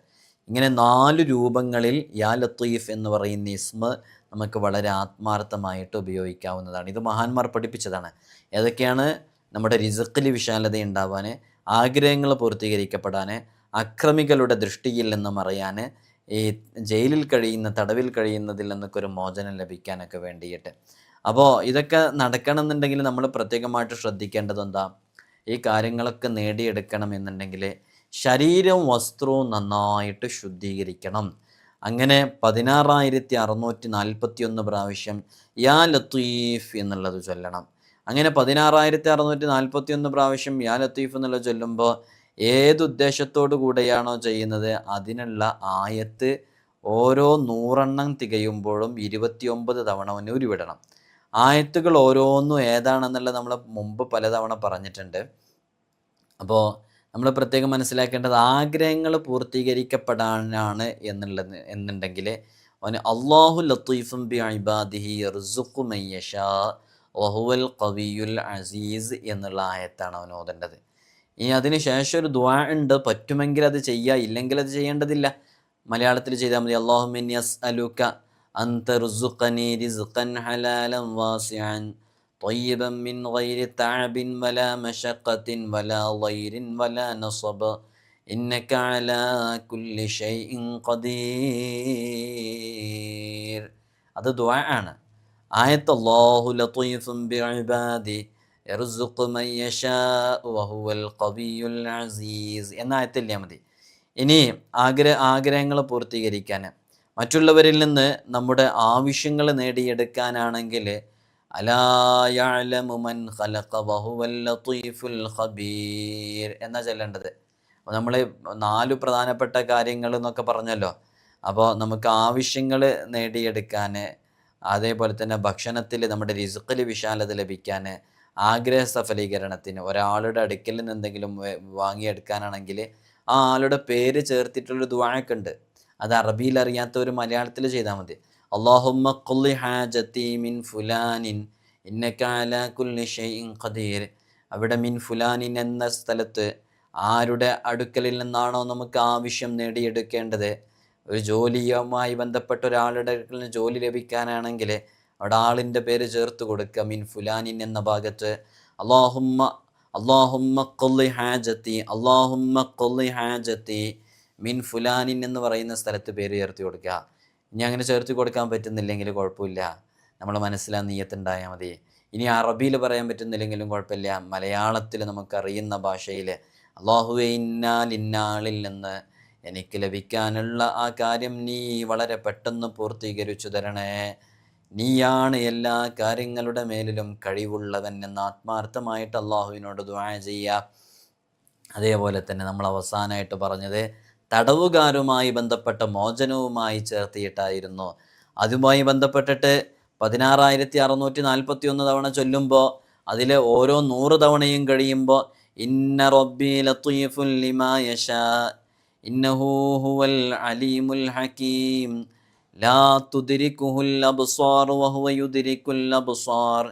ഇങ്ങനെ 4 രൂപങ്ങളിൽ യാ ലത്തീഫ് എന്ന് പറയുന്ന ഇസ്മ നമുക്ക് വളരെ ആത്മാർത്ഥമായിട്ട് ഉപയോഗിക്കാവുന്നതാണ്. ഇത് മഹാന്മാർ പഠിപ്പിച്ചതാണ്. ഏതൊക്കെയാണ്? നമ്മുടെ റിസ്ക്കിൽ വിശാലത ഉണ്ടാവാൻ, ആഗ്രഹങ്ങൾ പൂർത്തീകരിക്കപ്പെടാൻ, അക്രമികളുടെ ദൃഷ്ടിയിൽ നിന്ന് മറയാൻ, ഈ ജയിലിൽ കഴിയുന്ന, തടവിൽ കഴിയുന്നതിൽ നിന്നൊക്കെ ഒരു മോചനം ലഭിക്കാനൊക്കെ വേണ്ടിയിട്ട്. അപ്പോൾ ഇതൊക്കെ നടക്കണമെന്നുണ്ടെങ്കിൽ നമ്മൾ പ്രത്യേകമായിട്ട് ശ്രദ്ധിക്കേണ്ടത് എന്താ? ഈ കാര്യങ്ങളൊക്കെ നേടിയെടുക്കണം എന്നുണ്ടെങ്കിൽ ശരീരവും വസ്ത്രവും നന്നായിട്ട് ശുദ്ധീകരിക്കണം. അങ്ങനെ 16,641 പ്രാവശ്യം യാ ലത്തീഫ് എന്നുള്ളത് ചൊല്ലണം. അങ്ങനെ 16,641 പ്രാവശ്യം യാ ലത്തീഫ് എന്നുള്ളത് ചൊല്ലുമ്പോൾ ഏതുദ്ദേശത്തോടു കൂടെയാണോ ചെയ്യുന്നത് അതിനുള്ള ആയത്ത് ഓരോ 100 തികയുമ്പോഴും 29 തവണ ഉരുവിടണം. ആയത്തുകൾ ഓരോന്നും ഏതാണെന്നുള്ളത് നമ്മൾ മുമ്പ് പലതവണ പറഞ്ഞിട്ടുണ്ട്. അപ്പോൾ നമ്മൾ പ്രത്യേകം മനസ്സിലാക്കേണ്ടത് ആഗ്രഹങ്ങൾ പൂർത്തീകരിക്കപ്പെടാനാണ് എന്നുണ്ടെങ്കിൽ അവന് അല്ലാഹു ലത്തീഫും ബിഇബാദിഹി യർസുഖു മൻ യശാ വഹുവൽ ഖവിയുൽ അസീസ് എന്നുള്ള ആയത്താണ് അവൻ ഓതേണ്ടത്. ഇനി അതിന് ശേഷം ഒരു ദുആ ഉണ്ട്, പറ്റുമെങ്കിൽ അത് ചെയ്യുക, ഇല്ലെങ്കിൽ അത് ചെയ്യേണ്ടതില്ല. മലയാളത്തിൽ ചെയ്താൽ മതി. അല്ലാഹുമ്മ ഇന്നി അസ്അലുക അൻ തർസുഖനി റിസ്ഖൻ ഹലാലൻ വാസിഅൻ طيبا من غير تعب ولا مشقة ولا ضير ولا نصب إنك على كل شيء قدير. അത് ദുആ ആണ്. ആയത്ത് അല്ലാഹു ലത്തീഫും ബിഇബാദി യർസുഖു മൻ യശാ വഹുവൽ ഖവിയുൽ അസീസ് എന്ന ആയത്തില്ലേ മതി. ഇനി ആഗ്രഹങ്ങൾ പൂർത്തീകരിക്കാൻ, മറ്റുള്ളവരിൽ നിന്ന് നമ്മുടെ ആവശ്യങ്ങൾ നേടിയെടുക്കാനാണെങ്കിൽ അലാ യഅലമു മൻ ഖലഖ വഹുവൽ ലത്തീഫുൽ ഖബീർ എന്നാ ചൊല്ലേണ്ടത്. അപ്പോൾ നമ്മൾ 4 പ്രധാനപ്പെട്ട കാര്യങ്ങൾ എന്നൊക്കെ പറഞ്ഞല്ലോ. അപ്പോൾ നമുക്ക് ആവശ്യങ്ങൾ നേടിയെടുക്കാൻ, അതേപോലെ തന്നെ ഭക്ഷണത്തിൽ നമ്മുടെ റിസ്ഖിൽ വിശാലത ലഭിക്കാൻ, ആഗ്രഹ സഫലീകരണത്തിന്, ഒരാളുടെ അടുക്കൽ നിന്ന് എന്തെങ്കിലും വാങ്ങിയെടുക്കാനാണെങ്കിൽ ആ ആളുടെ പേര് ചേർത്തിട്ടുള്ളൊരു ദുആയൊക്കെ ഉണ്ട്. അത് അറബിയിൽ അറിയാത്തവർ മലയാളത്തിൽ ചെയ്താൽ മതി. അല്ലാഹുമ്മ ഖുല്ലി ഹാജതി മിൻ ഫുലാനിൻ ഇന്നക അലാ കുല്ലി ഷൈഇൻ ഖദീർ. അവിടെ മിൻ ഫുലാനിൻ എന്ന സ്ഥലത്ത് ആരുടെ അടുക്കലിൽ നിന്നാണോ നമുക്ക് ആവശ്യം നേടിയെടുക്കേണ്ടത്, ഒരു ജോലിയുമായി ബന്ധപ്പെട്ട ഒരാളുടെ അടുക്കൽ നിന്ന് ജോലി ലഭിക്കാനാണെങ്കിൽ അവിടെ ആളിൻ്റെ പേര് ചേർത്ത് കൊടുക്കുക. മിൻ ഫുലാനിൻ എന്ന ഭാഗത്ത് അല്ലാഹുമ്മ ഖുല്ലി ഹാജത്തി, അല്ലാഹുമ്മ ഖുല്ലി ഹാജത്തി മിൻ ഫുലാനിൻ എന്ന് പറയുന്ന സ്ഥലത്ത് പേര് ചേർത്ത് കൊടുക്കുക. ഇനി അങ്ങനെ ചേർത്ത് കൊടുക്കാൻ പറ്റുന്നില്ലെങ്കിൽ കുഴപ്പമില്ല, നമ്മളെ മനസ്സിലാ നീയത്തുണ്ടായാൽ മതി. ഇനി അറബിയിൽ പറയാൻ പറ്റുന്നില്ലെങ്കിലും കുഴപ്പമില്ല, മലയാളത്തിൽ നമുക്കറിയുന്ന ഭാഷയിൽ അല്ലാഹുവേ ഇന്നാലിന്നാളിൽ നിന്ന് എനിക്ക് ലഭിക്കാനുള്ള ആ കാര്യം നീ വളരെ പെട്ടെന്ന് പൂർത്തീകരിച്ചു തരണേ, നീയാണ് എല്ലാ കാര്യങ്ങളുടെ മേലിലും കഴിവുള്ളവൻ എന്ന് ആത്മാർത്ഥമായിട്ട് അള്ളാഹുവിനോട് ദുആ ചെയ്യുക. അതേപോലെ തന്നെ നമ്മൾ അവസാനമായിട്ട് പറഞ്ഞത് തടവുകാരുമായി ബന്ധപ്പെട്ട മോചനവുമായി ചേർത്തിയിട്ടായിരുന്നു. അതുമായി ബന്ധപ്പെട്ടിട്ട് 16,641 തവണ ചൊല്ലുമ്പോൾ അതിലെ ഓരോ 100 തവണയും കഴിയുമ്പോൾ ഇന്ന റബ്ബി ലത്തീഫുൻ ലിമാ യശാ ഇന്നഹു ഹുവൽ അലീമുൽ ഹകീം ലാ തുദ്രികുഹുൽ അബ്സാർ വഹുവ യുദ്രികുൽ അബ്സാർ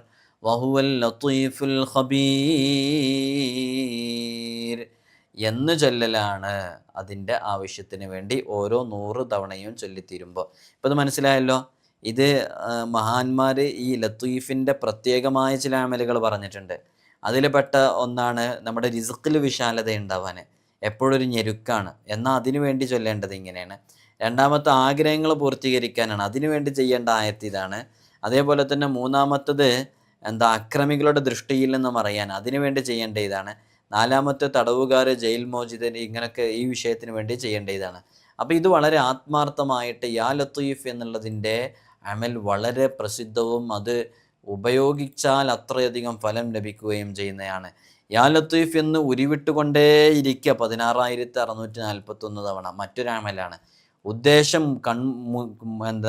വഹുവൽ ലത്തീഫുൽ ഖബീർ എന്ന് ചൊല്ലലാണ് അതിൻ്റെ ആവശ്യത്തിന് വേണ്ടി ഓരോ 100 തവണയും ചൊല്ലിത്തീരുമ്പോൾ. ഇപ്പോൾ ഇത് മനസ്സിലായല്ലോ. ഇത് മഹാന്മാർ ഈ ലത്തീഫിൻ്റെ പ്രത്യേകമായ ചില അമലുകൾ പറഞ്ഞിട്ടുണ്ട്. അതിൽ പെട്ട ഒന്നാണ് നമ്മുടെ റിസ്ക്കിൽ വിശാലത ഉണ്ടാവാൻ, എപ്പോഴൊരു ഞെരുക്കാണ്, എന്നാൽ അതിനു വേണ്ടി ചൊല്ലേണ്ടത് ഇങ്ങനെയാണ്. രണ്ടാമത്തെ ആഗ്രഹങ്ങൾ പൂർത്തീകരിക്കാനാണ്, അതിനു വേണ്ടി ചെയ്യേണ്ട ആയത്ത് ഇതാണ്. അതേപോലെ തന്നെ മൂന്നാമത്തത് അക്രമികളുടെ ദൃഷ്ടിയിൽ നിന്ന് മറയാൻ, അതിനു വേണ്ടി ചെയ്യേണ്ട ഇതാണ്. നാലാമത്തെ തടവുകാർ, ജയിൽ മോചിതർ, ഇങ്ങനെയൊക്കെ ഈ വിഷയത്തിന് വേണ്ടി ചെയ്യേണ്ട ഇതാണ്. അപ്പോൾ ഇത് വളരെ ആത്മാർത്ഥമായിട്ട് യാ ലത്തീഫ് എന്നുള്ളതിൻ്റെ അമൽ വളരെ പ്രസിദ്ധവും അത് ഉപയോഗിച്ചാൽ അത്രയധികം ഫലം ലഭിക്കുകയും ചെയ്യുന്നതാണ്. യാ ലത്തീഫ് എന്ന് ഉരുവിട്ടുകൊണ്ടേയിരിക്കുക 16,641 തവണ മറ്റൊരു അമലാണ്. ഉദ്ദേശം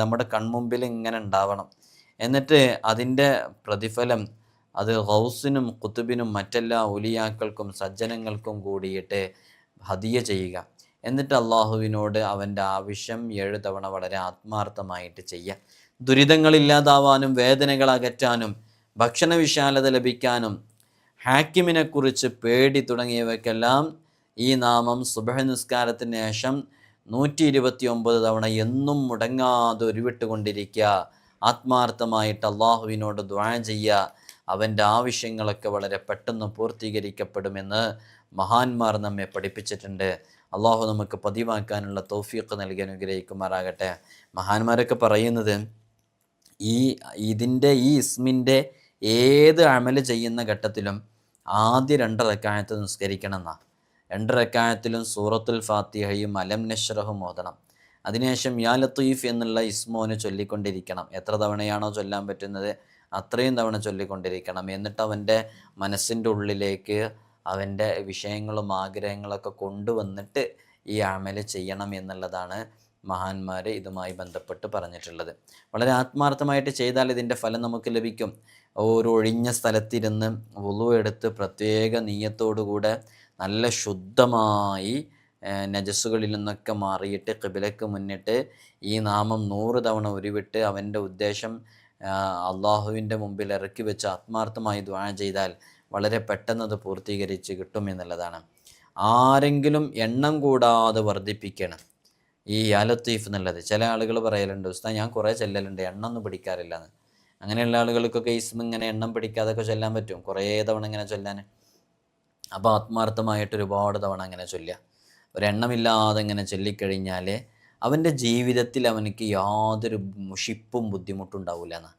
നമ്മുടെ കൺമുമ്പിൽ ഇങ്ങനെ ഉണ്ടാവണം. എന്നിട്ട് അതിൻ്റെ പ്രതിഫലം അത് ഗൗസിനും ഖുതുബിനും മറ്റെല്ലാ ഉലിയാക്കൾക്കും സജ്ജനങ്ങൾക്കും കൂടിയിട്ട് ഹദിയ ചെയ്യുക. എന്നിട്ട് അള്ളാഹുവിനോട് അവൻ്റെ ആവശ്യം 7 തവണ വളരെ ആത്മാർത്ഥമായിട്ട് ചെയ്യുക. ദുരിതങ്ങളില്ലാതാവാനും വേദനകൾ അകറ്റാനും ഭക്ഷണ വിശാലത ലഭിക്കാനും ഹാക്കിമിനെക്കുറിച്ച് പേടി തുടങ്ങിയവയ്ക്കെല്ലാം ഈ നാമം സുബ്ഹ് നിസ്കാരത്തിന് ശേഷം 129 തവണ എന്നും മുടങ്ങാതെ ഉരുവിട്ടുകൊണ്ടിരിക്കുക. ആത്മാർത്ഥമായിട്ട് അള്ളാഹുവിനോട് ദുആ ചെയ്യുക. അവൻ്റെ ആവശ്യങ്ങളൊക്കെ വളരെ പെട്ടെന്ന് പൂർത്തീകരിക്കപ്പെടുമെന്ന് മഹാന്മാർ നമ്മെ പഠിപ്പിച്ചിട്ടുണ്ട്. അള്ളാഹു നമുക്ക് പതിവാക്കാനുള്ള തൗഫീഖ് നൽകി അനുഗ്രഹിക്കുമാറാകട്ടെ. മഹാന്മാരൊക്കെ പറയുന്നത് ഇതിൻ്റെ ഈ ഇസ്മിൻ്റെ ഏത് അമല് ചെയ്യുന്ന ഘട്ടത്തിലും ആദ്യ 2 റക്അത്ത് നിസ്കരിക്കണം എന്നാണ്. 2 റക്അത്തിലും സൂറത്തുൽ ഫാത്തിഹയും അലം നശ്റഹും ഓതണം. അതിനുശേഷം യാ ലത്തീഫ് എന്നുള്ള ഇസ്മോന് ചൊല്ലിക്കൊണ്ടിരിക്കണം. എത്ര തവണയാണോ ചൊല്ലാൻ പറ്റുന്നത് അത്രയും തവണ ചൊല്ലിക്കൊണ്ടിരിക്കണം. എന്നിട്ട് അവൻ്റെ മനസ്സിൻ്റെ ഉള്ളിലേക്ക് അവൻ്റെ വിഷയങ്ങളും ആഗ്രഹങ്ങളൊക്കെ കൊണ്ടുവന്നിട്ട് ഈ അമല് ചെയ്യണം എന്നുള്ളതാണ് മഹാന്മാർ ഇതുമായി ബന്ധപ്പെട്ട് പറഞ്ഞിട്ടുള്ളത്. വളരെ ആത്മാർത്ഥമായിട്ട് ചെയ്താൽ ഇതിൻ്റെ ഫലം നമുക്ക് ലഭിക്കും. ഒരു ഒഴിഞ്ഞ സ്ഥലത്തിരുന്ന് വുളു എടുത്ത് പ്രത്യേക നീയത്തോടുകൂടെ നല്ല ശുദ്ധമായി നജസ്സുകളിൽ നിന്നൊക്കെ മാറിയിട്ട് ഖിബലക്ക് മുന്നിട്ട് ഈ നാമം 100 തവണ ഉരുവിട്ട് അവൻ്റെ ഉദ്ദേശം അള്ളാഹുവിൻ്റെ മുമ്പിൽ ഇറക്കി വെച്ച് ആത്മാർത്ഥമായി ദുആ ചെയ്താൽ വളരെ പെട്ടെന്ന് അത് പൂർത്തീകരിച്ച് കിട്ടും എന്നുള്ളതാണ്. ആരെങ്കിലും എണ്ണം കൂടാതെ വർദ്ധിപ്പിക്കണം ഈ യാ ലത്തീഫ് എന്നുള്ളത്. ചില ആളുകൾ പറയലുണ്ട്, ഉസ്താദ് ഞാൻ കുറേ ചെല്ലലുണ്ട്, എണ്ണം ഒന്നും പിടിക്കാറില്ലെന്ന്. അങ്ങനെയുള്ള ആളുകൾക്കൊക്കെ ഇസ്മ ഇങ്ങനെ എണ്ണം പിടിക്കാതൊക്കെ ചൊല്ലാൻ പറ്റും, കുറേ തവണ ഇങ്ങനെ ചൊല്ലാൻ. അപ്പോൾ ആത്മാർത്ഥമായിട്ട് ഒരുപാട് തവണ അങ്ങനെ ചൊല്ലുക. ഒരെണ്ണമില്ലാതെ ഇങ്ങനെ ചൊല്ലിക്കഴിഞ്ഞാൽ അവൻ്റെ ജീവിതത്തിൽ അവനക്ക് യാതൊരു മുഷിപ്പും ബുദ്ധിമുട്ടും ഉണ്ടാവില്ല എന്ന്.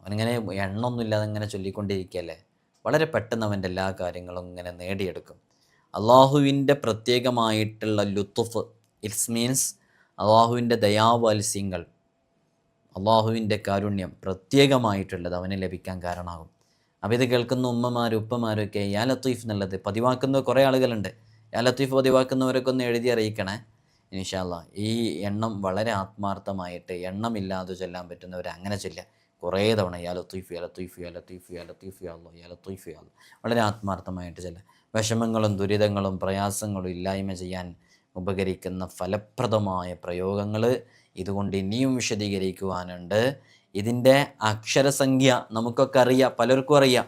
അവനിങ്ങനെ എണ്ണമൊന്നുമില്ലാതെ ഇങ്ങനെ ചൊല്ലിക്കൊണ്ടിരിക്കുകയല്ലേ, വളരെ പെട്ടെന്ന് അവൻ്റെ എല്ലാ കാര്യങ്ങളും ഇങ്ങനെ നേടിയെടുക്കും. അള്ളാഹുവിൻ്റെ പ്രത്യേകമായിട്ടുള്ള ലുത്തുഫ്, ഇറ്റ്സ് മീൻസ് അള്ളാഹുവിൻ്റെ ദയാവാത്സ്യങ്ങൾ, അള്ളാഹുവിൻ്റെ കാരുണ്യം പ്രത്യേകമായിട്ടുള്ളത് അവന് ലഭിക്കാൻ കാരണമാകും. അപ്പോൾ ഇത് കേൾക്കുന്ന ഉമ്മമാരും ഉപ്പമാരൊക്കെ യാ ലത്തീഫ് എന്നുള്ളത് പതിവാക്കുന്ന കുറേ ആളുകളുണ്ട്. യാ ലത്തീഫ് പതിവാക്കുന്നവരൊക്കെ ഒന്ന് എഴുതി അറിയിക്കണേ ഇൻഷാ അല്ലാഹ്. ഈ എണ്ണം വളരെ ആത്മാർത്ഥമായിട്ട് എണ്ണമില്ലാതെ ചൊല്ലാൻ പറ്റുന്നവർ അങ്ങനെ ചൊല്ലുക. കുറേ തവണ യാ ലത്തീഫ് യാ ലത്തീഫ് യാ ലത്തീഫ് യാ ലത്തീഫ് യാ അല്ലാഹ് യാ ലത്തീഫ് യാ അല്ലാഹ് വളരെ ആത്മാർത്ഥമായിട്ട് ചൊല്ലുക. വിഷമങ്ങളും ദുരിതങ്ങളും പ്രയാസങ്ങളും ഇല്ലായ്മ ചെയ്യാൻ ഉപകരിക്കുന്ന ഫലപ്രദമായ പ്രയോഗങ്ങൾ ഇതുകൊണ്ട് ഇനിയും വിശദീകരിക്കുവാനുണ്ട്. ഇതിൻ്റെ അക്ഷരസംഖ്യ നമുക്കൊക്കെ അറിയാം, പലർക്കും അറിയാം.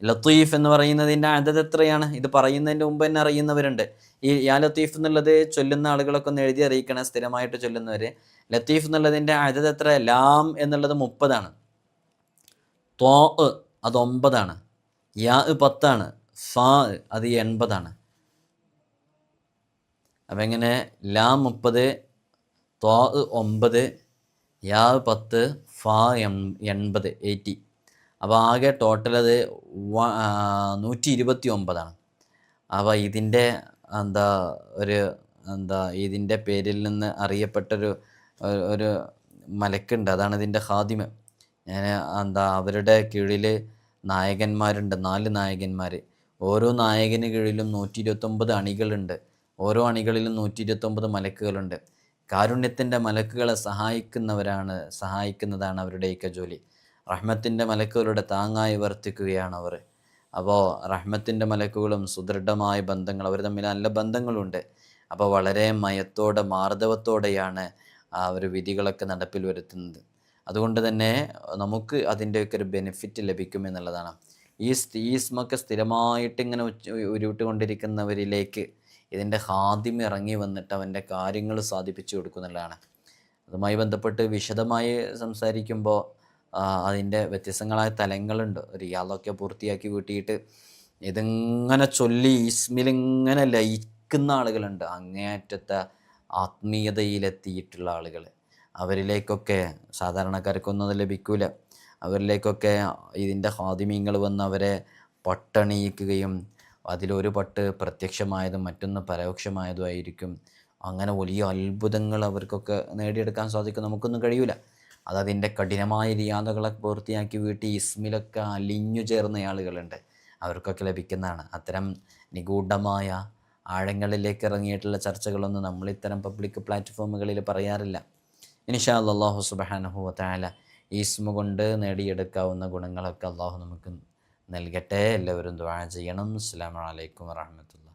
ലത്തീഫ് എന്ന് പറയുന്നതിൻ്റെ അതത് എത്രയാണ്? ഇത് പറയുന്നതിൻ്റെ മുമ്പ് തന്നെ അറിയുന്നവരുണ്ട്. ഈ യാ ലത്തീഫ് എന്നുള്ളത് ചൊല്ലുന്ന ആളുകളൊക്കെ ഒന്ന് എഴുതി അറിയിക്കണം, സ്ഥിരമായിട്ട് ചൊല്ലുന്നവർ. ലത്തീഫ് എന്നുള്ളതിൻ്റെ അതത് എത്ര? ലാം എന്നുള്ളത് 30 ത്വാ അത് 9 യാ 10 ഫാ അത് 80. അപ്പം എങ്ങനെ? ലാം 30, ത്വാ 9, യാ 10, ഫാ 80. അപ്പോൾ ആകെ ടോട്ടൽ അത് 129. അപ്പോൾ ഇതിൻ്റെ ഇതിൻ്റെ പേരിൽ നിന്ന് അറിയപ്പെട്ടൊരു ഒരു മലക്കുണ്ട്, അതാണ് ഇതിൻ്റെ ഖാദിമ്. അവരുടെ കീഴിൽ നായകന്മാരുണ്ട്, 4 നായകന്മാർ. ഓരോ നായകന് കീഴിലും 129 അണികളുണ്ട്. ഓരോ അണികളിലും 129 മലക്കുകളുണ്ട്. കാരുണ്യത്തിൻ്റെ മലക്കുകളെ സഹായിക്കുന്നതാണ് അവരുടെയൊക്കെ ജോലി. റഹ്മത്തിൻ്റെ മലക്കുകളുടെ താങ്ങായി വർത്തിക്കുകയാണ് അവർ. അപ്പോൾ റഹ്മത്തിൻ്റെ മലക്കുകളും സുദൃഢമായ ബന്ധങ്ങൾ, അവർ തമ്മിൽ നല്ല ബന്ധങ്ങളുണ്ട്. അപ്പോൾ വളരെ മയത്തോടെ മാർദ്ദവത്തോടെയാണ് അവർ വിധികളൊക്കെ നടപ്പിൽ വരുത്തുന്നത്. അതുകൊണ്ട് തന്നെ നമുക്ക് അതിൻ്റെയൊക്കെ ഒരു ബെനിഫിറ്റ് ലഭിക്കുമെന്നുള്ളതാണ്. ഈ ഇസ്മൊക്കെ സ്ഥിരമായിട്ട് ഇങ്ങനെ ഉരുവിട്ടുകൊണ്ടിരിക്കുന്നവരിലേക്ക് ഇതിൻ്റെ ഹാദിമ് ഇറങ്ങി വന്നിട്ട് അവൻ്റെ കാര്യങ്ങൾ സാധിപ്പിച്ചു കൊടുക്കുന്നുള്ളതാണ്. അതുമായി ബന്ധപ്പെട്ട് വിശദമായി സംസാരിക്കുമ്പോൾ അതിൻ്റെ വ്യത്യസ്തങ്ങളായ തലങ്ങളുണ്ട്. റിയാദൊക്കെ പൂർത്തിയാക്കി കൂട്ടിയിട്ട് ഇതിങ്ങനെ ചൊല്ലി ഇസ്മിലിങ്ങനെ ലയിക്കുന്ന ആളുകളുണ്ട്, അങ്ങേയറ്റത്തെ ആത്മീയതയിലെത്തിയിട്ടുള്ള ആളുകൾ. അവരിലേക്കൊക്കെ സാധാരണക്കാർക്കൊന്നും അത് ലഭിക്കില്ല. അവരിലേക്കൊക്കെ ഇതിൻ്റെ ഹാദിമീങ്ങൾ വന്ന് അവരെ പട്ടണിയിക്കുകയും അതിലൊരു പട്ട് പ്രത്യക്ഷമായതും മറ്റൊന്ന് പരോക്ഷമായതുമായിരിക്കും. അങ്ങനെ വലിയ അത്ഭുതങ്ങൾ അവർക്കൊക്കെ നേടിയെടുക്കാൻ സാധിക്കും. നമുക്കൊന്നും കഴിയില്ല. അതതിൻ്റെ കഠിനമായ റിയാദകളൊക്കെ പൂർത്തിയാക്കി വീട്ടിൽ ഇസ്മിലൊക്കെ അലിഞ്ഞു ചേർന്ന ആളുകളുണ്ട്, അവർക്കൊക്കെ ലഭിക്കുന്നതാണ്. അത്തരം നിഗൂഢമായ ആഴങ്ങളിലേക്ക് ഇറങ്ങിയിട്ടുള്ള ചർച്ചകളൊന്നും നമ്മൾ ഇത്തരം പബ്ലിക് പ്ലാറ്റ്ഫോമുകളിൽ പറയാറില്ല. ഇൻഷാ അല്ലാഹു സുബ്ഹാനഹു വ തആല ഈ ഇസ്മ കൊണ്ട് നേടിയെടുക്കാവുന്ന ഗുണങ്ങളൊക്കെ അള്ളാഹു നമുക്ക് നൽകട്ടെ. എല്ലാവരും ദുആ ചെയ്യണം. അസ്സലാമു അലൈക്കും വറഹ്മത്തുള്ളാഹി.